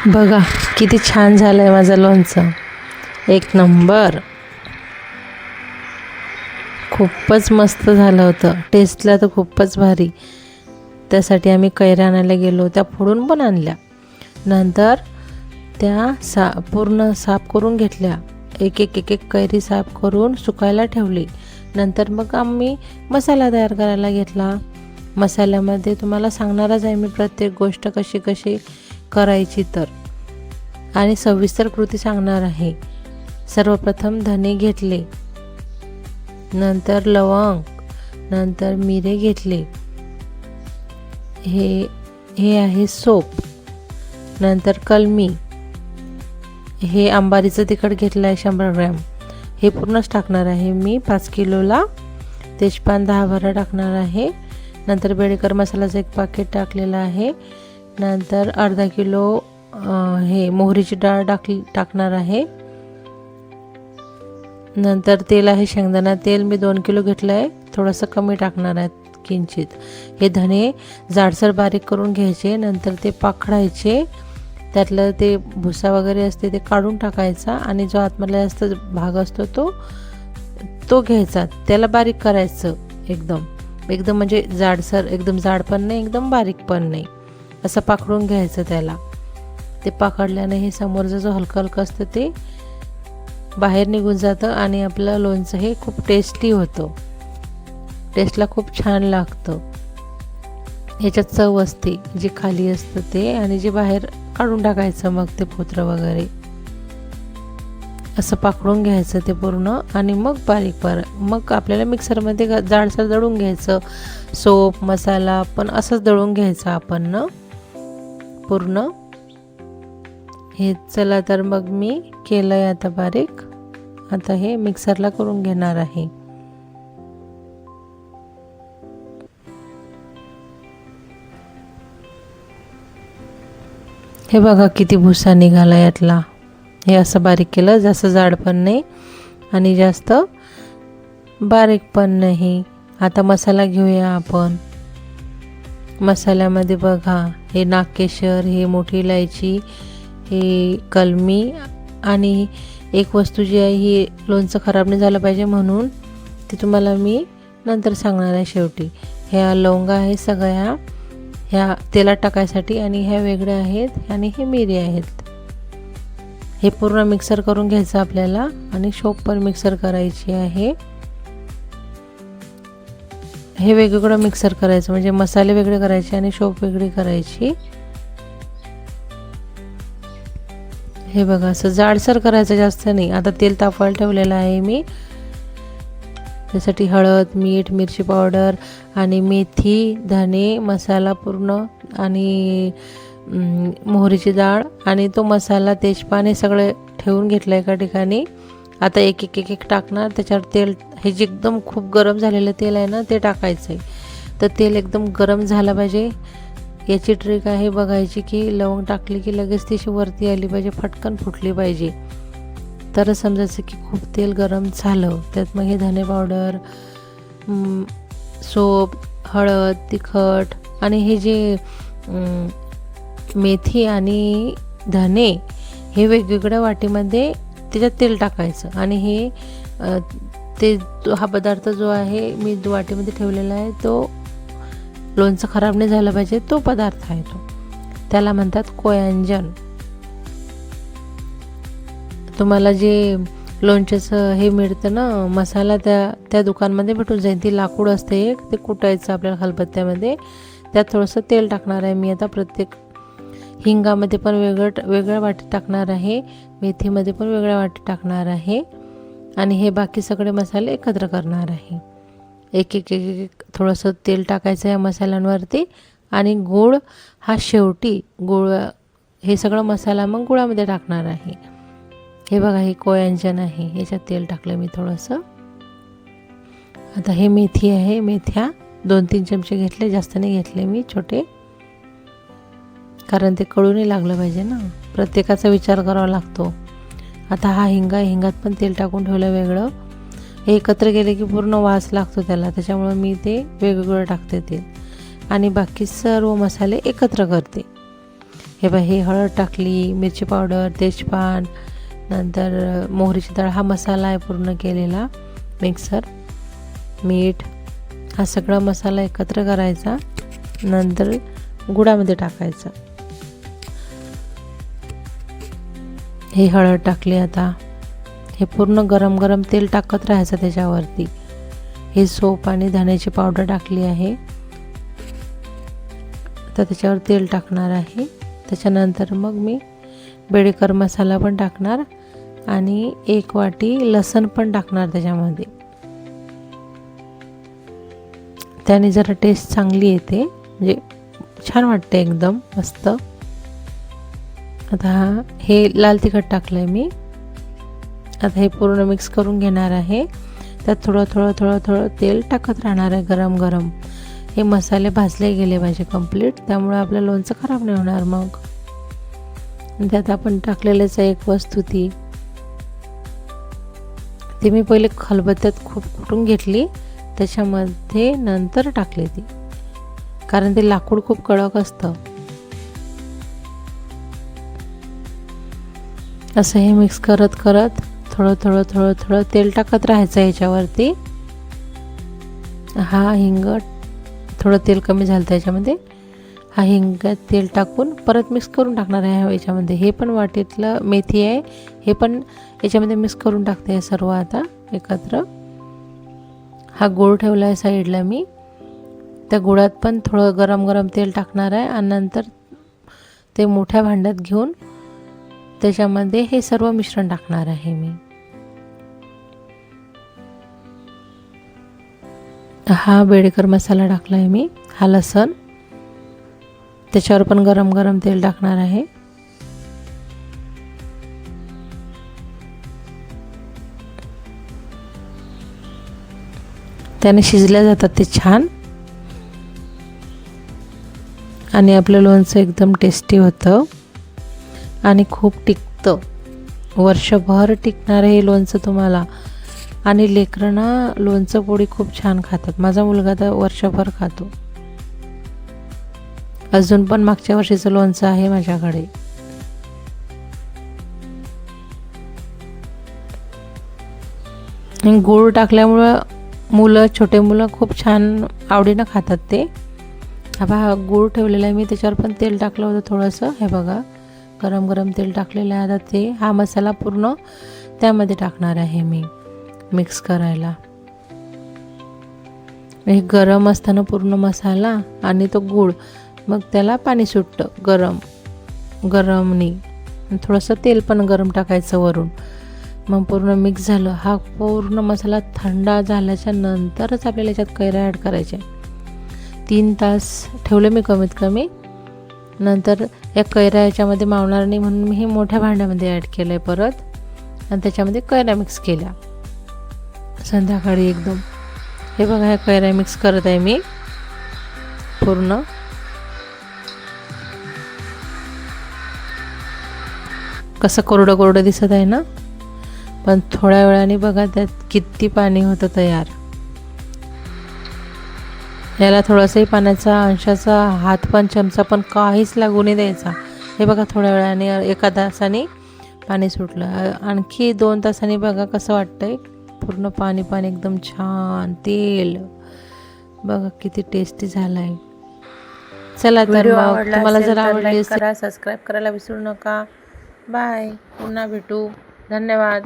बघा किती छान झालं आहे माझं लोणचं. एक नंबर. खूपच मस्त झालं होतं. टेस्टला तर खूपच भारी. त्यासाठी आम्ही कैऱ्या आणायला गेलो. त्या फोडून पण आणल्या. नंतर त्या पूर्ण साफ करून घेतल्या. एक एक एक एक कैरी साफ करून सुकायला ठेवली. नंतर मग आम्ही मसाला तयार करायला घेतला. मसाल्यामध्ये तुम्हाला सांगणारच आहे मी प्रत्येक गोष्ट कशी कशी करायची तर, आणि सविस्तर कृती सांगणार आहे. सर्वप्रथम धने घेतले, नंतर लवंग, नंतर मिरे घेतले, हे आहे सोप, नंतर कलमी, हे अंबारीचं तिखट घेतलं आहे 100 ग्रॅम. हे पूर्णच टाकणार आहे मी 5 किलोला. तेजपान 10 भरा टाकणार आहे. नंतर बेडेकर मसाल्याचं 1 पाकिट टाकलेलं आहे. नंतर अर्धा किलो हे मोहरीची डाळ टाकणार आहे. नंतर तेल आहे शेंगदाणा तेल मी 2 किलो घेतलं आहे. थोडंसं कमी टाकणार आहे किंचित. हे धने जाडसर बारीक करून घ्यायचे. नंतर ते पाखडायचे. त्यातलं ते भुसा वगैरे असते ते काढून टाकायचा, आणि जो आतमधला जास्त भाग असतो तो घ्यायचा. त्याला बारीक करायचं एकदम म्हणजे जाडसर, एकदम जाड पण नाही, एकदम बारीक पण नाही, असं पाखडून घ्यायचं त्याला. ते पाखडल्याने हे समोरचं जो हलकं हलकं असतं ते बाहेर निघून जातं, आणि आपलं लोणचं हे खूप टेस्टी होतं. टेस्टला खूप छान लागतं. ह्याच्यात चव असते जी खाली असतं ते, आणि जे बाहेर काढून टाकायचं मग ते पोत्र वगैरे. असं पाखडून घ्यायचं ते पूर्ण, आणि मग मग आपल्याला मिक्सरमध्ये जाडसर दळून घ्यायचं. सोप मसाला पण असंच दळून घ्यायचं आपण ना पूर्ण. हे चला तर मग मी केलं आहे आता बारीक. आता हे मिक्सरला करून घेणार आहे. हे बघा किती भुसा निघाला यातला. हे असं बारीक केलं, जास्त जाड पण नाही आणि जास्त बारीक पण नाही. आता मसाला घेऊया आपण. मसाल्यामध्ये बघा हे नागकेशर, हे मोठी इलायची, हे कलमी, आणि एक वस्तू जी आहे ही लोणचं खराब नाही झालं पाहिजे म्हणून ती तुम्हाला मी नंतर सांगणार आहे शेवटी. ह्या लवंगा आहे सगळ्या, ह्या तेलात टाकायसाठी, आणि ह्या वेगळ्या आहेत, आणि हे मिरी आहेत. हे पूर्ण मिक्सर करून घ्यायचं आपल्याला, आणि शोप पण मिक्सर करायची आहे. हे वेगवेगळं मिक्सर करायचं, म्हणजे मसाले वेगळे करायचे आणि शोप वेगळी करायची. हे बघा असं जाडसर करायचं, जास्त नाही. आता तेल तापवायला ठेवलेलं आहे मी. त्यासाठी हळद, मीठ, मिरची पावडर, आणि मेथी, धने, मसाला पूर्ण, आणि मोहरीची डाळ, आणि तो मसाला, तेजपान, हे सगळं ठेवून घेतलं एका ठिकाणी. आता एक एक एक एक टाकणार त्याच्यावर तेल. हे जे एकदम खूप गरम झालेलं तेल आहे ना ते टाकायचं आहे. तर तेल एकदम गरम झालं पाहिजे. याची ट्रिक आहे बघायची की लवंग टाकली की लगेच ती वरती आली पाहिजे, फटकन फुटली पाहिजे, तर समजायचं की खूप तेल गरम झालं. त्यात मग हे धने पावडर, सोप, हळद, तिखट, आणि हे जे मेथी आणि धने हे वेगवेगळ्या वाटीमध्ये त्याच्यात तेल टाकायचं. आणि हे हा पदार्थ जो आहे मी वाटीमध्ये ठेवलेला आहे तो लोणचं खराब नाही झालं पाहिजे तो पदार्थ आहे तो. त्याला म्हणतात कोयांजन. तुम्हाला जे लोणच्याचं हे मिळतं ना मसाला, त्या दुकानमध्ये भेटून जाईल. ती लाकूड असते एक, ते कुटायचं आपल्याला खलबत्त्यामध्ये. त्यात थोडंसं तेल टाकणार आहे मी आता. प्रत्येक हिंगामध्ये पण वेगळ्या वाटी टाकणार आहे, मेथीमध्ये पण वेगळ्या वाटी टाकणार आहे, आणि हे बाकी सगळे मसाले एकत्र करणार आहे. एक एक एक एक थोडंसं तेल टाकायचं या मसाल्यांवरती, आणि गूळ हा शेवटी. हे सगळं मसाला मग गुळामध्ये टाकणार आहे. हे बघा हे कोयांजन आहे, याच्यात तेल टाकलं मी थोडंसं. आता हे मेथी आहे, मेथ्या 2-3 चमचे घेतले, जास्त नाही घेतले मी, छोटे, कारण ते कळूनही लागलं पाहिजे ना, प्रत्येकाचा विचार करावा लागतो. आता हा हिंगात पण तेल टाकून ठेवलं वेगळं. हे एकत्र केले की पूर्ण वास लागतो त्याला, त्याच्यामुळं मी ते वेगवेगळं टाकते तेल, आणि बाकी सर्व मसाले एकत्र करते. हे हळद टाकली, मिरची पावडर, तेजपान, नंतर मोहरीची डाळ, हा मसाला आहे पूर्ण केलेला मिक्सर, मीठ, हा सगळा मसाला एकत्र करायचा, नंतर गुळामध्ये टाकायचा. हे हळद टाकली. आता हे पूर्ण गरम गरम तेल टाकत राहायचं त्याच्यावरती. हे सोप आणि धण्याची पावडर टाकली आहे. तर त्याच्यावर तेल टाकणार आहे. त्याच्यानंतर मग मी बेडेकर मसाला पण टाकणार आणि 1 वाटी लसण पण टाकणार त्याच्यामध्ये. त्याने जरा टेस्ट चांगली येते, म्हणजे छान वाटते एकदम मस्त. आता हे लाल तिखट टाकलं आहे मी. आता हे पूर्ण मिक्स करून घेणार आहे. त्यात थोडं तेल टाकत राहणार आहे गरम गरम. हे मसाले भाजले गेले पाहिजे कंप्लीट, त्यामुळे आपलं लोणचं खराब नाही होणार. मग त्यात आपण टाकलेलंच आहे एक वस्तू, ती मी पहिले खलबत्त्यात खूप कुटून घेतली, त्याच्यामध्ये नंतर टाकले ती, कारण ते लाकूड खूप कडक असतं. असं हे मिक्स करत करत थोडं तेल टाकत राहायचं ह्याच्यावरती. हा हिंग, थोडं तेल कमी झालं त्याच्यामध्ये. हा हिंगात तेल टाकून परत मिक्स करून टाकणार आहे याच्यामध्ये. हे पण वाटीतलं मेथी आहे, हे पण याच्यामध्ये मिक्स करून टाकते आहे सर्व आता एकत्र. हा गूळ ठेवला आहे साईडला मी. त्या गुळात पण थोडं गरम गरम तेल टाकणार आहे आणि नंतर ते मोठ्या भांड्यात घेऊन त्याच्यामध्ये हे सर्व मिश्रण टाकणार आहे मी. हा बेडेकर मसाला टाकला आहे मी. हा लसण, त्याच्यावर पण गरम गरम तेल टाकणार आहे. त्याने शिजल्या जातात ते छान आणि आपलं लोणचं एकदम टेस्टी होतं आणि खूप टिकतं. वर्षभर टिकणारं हे लोणचं तुम्हाला. आणि लेकरांना लोणचं पोळी खूप छान खातात. माझा मुलगा तर वर्षभर खातो. अजून पण मागच्या वर्षीचं लोणचं आहे माझ्याकडे. गूळ टाकल्यामुळं छोटे मुलं खूप छान आवडीनं खातात ते. हा गूळ ठेवलेला आहे मी, त्याच्यावर पण तेल टाकलं होतं थोडंसं. हे बघा गरम गरम तेल टाकलेलं आहे. आता हा मसाला पूर्ण त्यामध्ये टाकणार आहे मी मिक्स करायला. हे गरम असताना पूर्ण मसाला आणि तो गूळ, मग त्याला पाणी सुटतं गरमनी. थोडंसं तेल पण गरम टाकायचं वरून. मग पूर्ण मिक्स झालं. हा पूर्ण मसाला थंड झाल्याच्या नंतरच आपल्याला याच्यात कैऱ्या ॲड करायच्या. 3 तास ठेवलं मी कमीत कमी. नंतर या कैऱ्या याच्यामध्ये मावणार नाही म्हणून मी हे मोठ्या भांड्यामध्ये ॲड केलं आहे परत आणि त्याच्यामध्ये कैऱ्या मिक्स केल्या संध्याकाळी एकदम. हे बघा ह्या कैऱ्या मिक्स करत आहे मी पूर्ण. कसं कोरडं कोरडं दिसत आहे ना, पण थोड्या वेळाने बघा त्यात किती पाणी होतं तयार. याला थोडासाही पाण्याचा अंशाचा हात पण चमचा पण काहीच लागू नाही द्यायचा. हे बघा थोड्या वेळाने 1 तासाने पाणी सुटलं. आणखी 2 तासांनी बघा कसं वाटतंय, पूर्ण पाणी एकदम छान तेल. बघा किती टेस्टी झालं आहे. चला तर मग तुम्हाला जर आवडली असेल, करा, सबस्क्राईब करायला विसरू नका. बाय, पुन्हा भेटू. धन्यवाद.